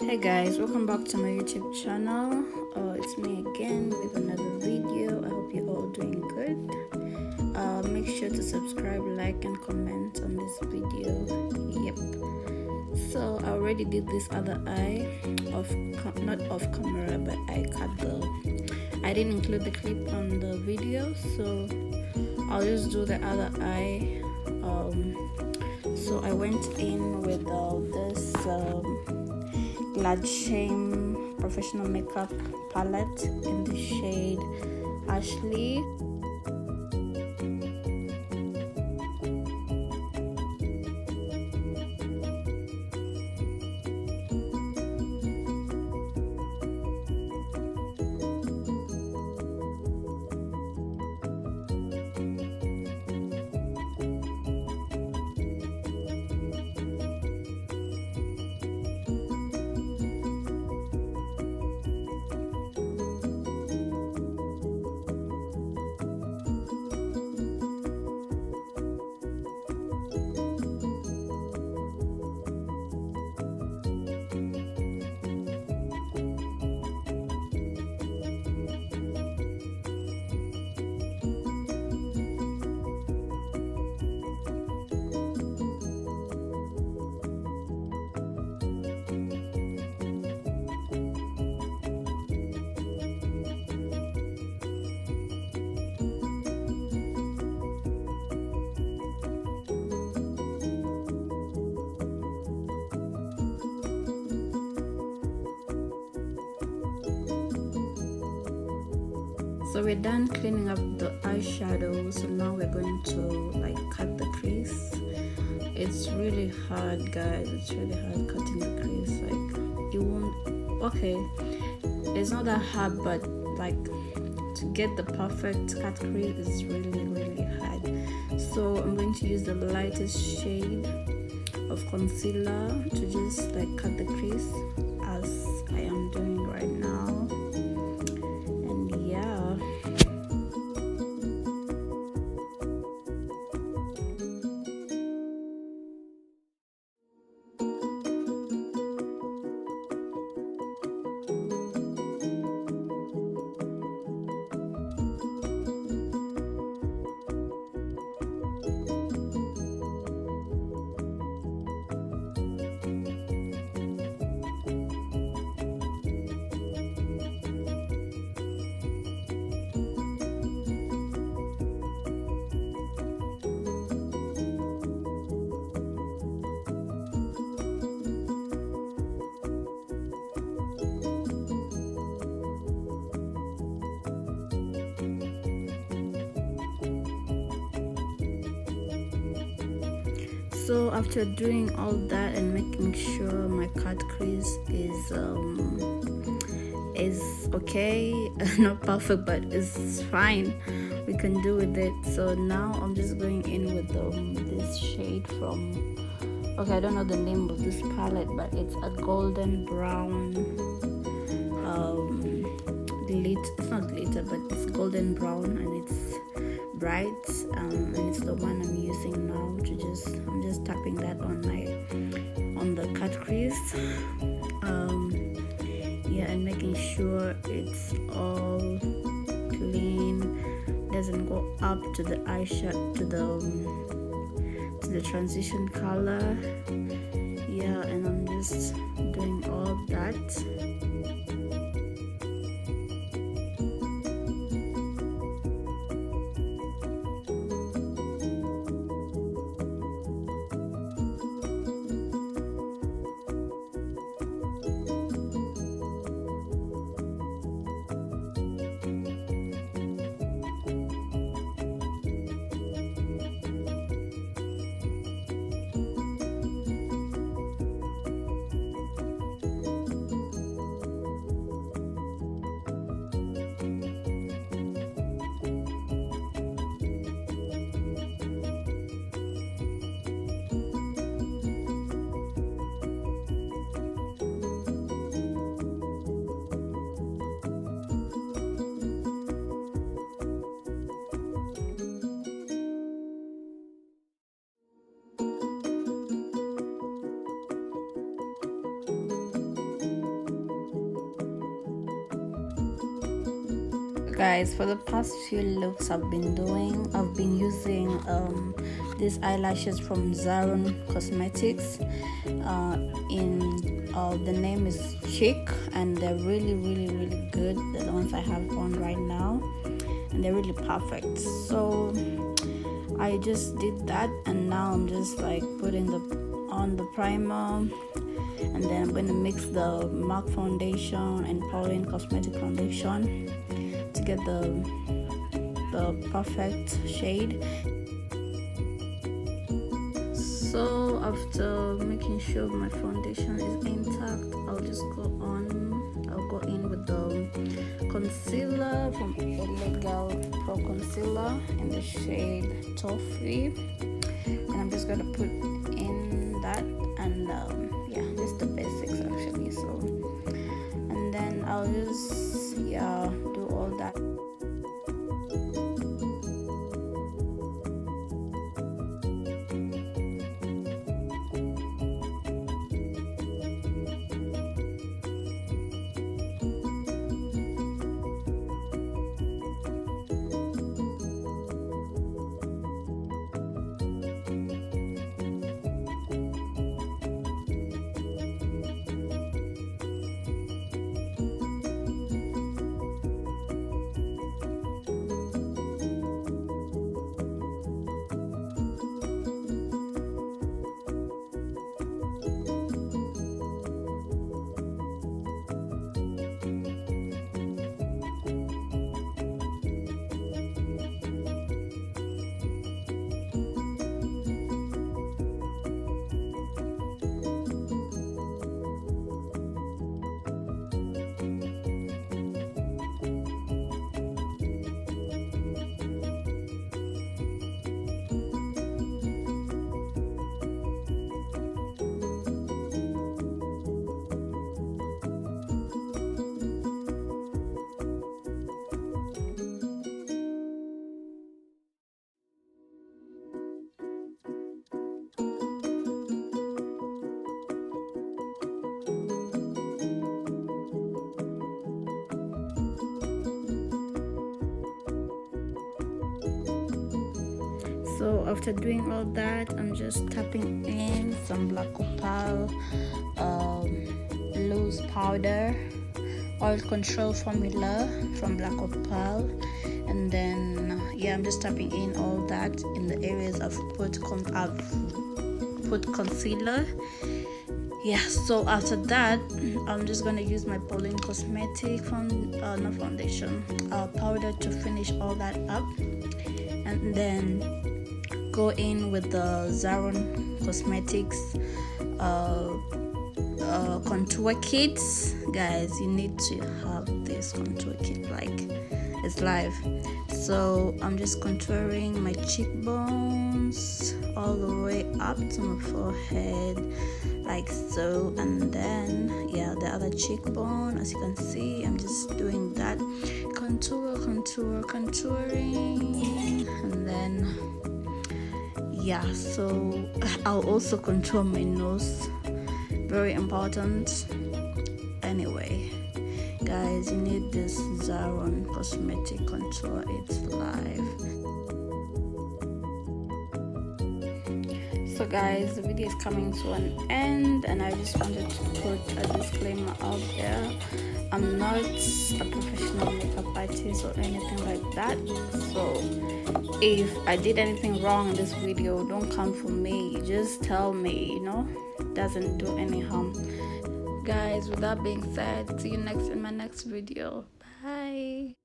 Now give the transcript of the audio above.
Hey guys, welcome back to my YouTube channel. It's me again with another video. I hope you're all doing good. Make sure to subscribe, like and comment on this video. Yep, so I already did this other eye not off camera, but I didn't include the clip on the video, so I'll just do the other eye. So I went in with this Glad Shame Professional Makeup palette in the shade Ashley. So we're done cleaning up the eyeshadow, so now we're going to cut the crease. It's really hard, guys. It's really hard cutting the crease. It won't, okay, it's not that hard, but to get the perfect cut crease is really hard. So I'm going to use the lightest shade of concealer to just cut the crease as I am doing right now. So after doing all that and making sure my cut crease is okay, not perfect, but it's fine, we can do with it. So now I'm just going in with this shade from, okay, I don't know the name of this palette, but it's a golden brown it's not glitter, but it's golden brown and it's bright, and it's the one I'm using now. I'm just tapping that on the cut crease, yeah, and making sure it's all clean, doesn't go up to the eyeshadow, to the transition color. Yeah, and I'm just doing all that. Guys, for the past few looks I've been using these eyelashes from Zaron Cosmetics. The name is Chick, and they're really good. They're the ones I have on right now, and they're really perfect. So I just did that, and now I'm just like putting on the primer, and then I'm going to mix the MAC foundation and Pauline Cosmetic foundation to get the perfect shade. So after making sure my foundation is intact, I'll go in with the concealer from Legal Pro Concealer in the shade Toffee, and I'm just gonna put in that, and yeah, just the basics actually. So, and then I'll just do all that. So after doing all that, I'm just tapping in some black opal, loose powder, oil control formula from black opal, and then I'm just tapping in all that in the areas I've put concealer. So after that, I'm just gonna use my Pauline Cosmetic powder to finish all that up, and then go in with the Zaron Cosmetics contour kits. Guys, you need to have this contour kit, like it's live. So I'm just contouring my cheekbones all the way up to my forehead, like so, and then the other cheekbone, as you can see, I'm just doing that contouring, and then so I'll also contour my nose, very important. Anyway, guys, you need this Zaron Cosmetic contour, it's live. So guys, the video is coming to an end, and I just wanted to put a disclaimer out there. I'm not a professional makeup artist or anything like that, so if I did anything wrong in this video, don't come for me, just tell me, it doesn't do any harm. Guys, with that being said, see you in my next video. Bye.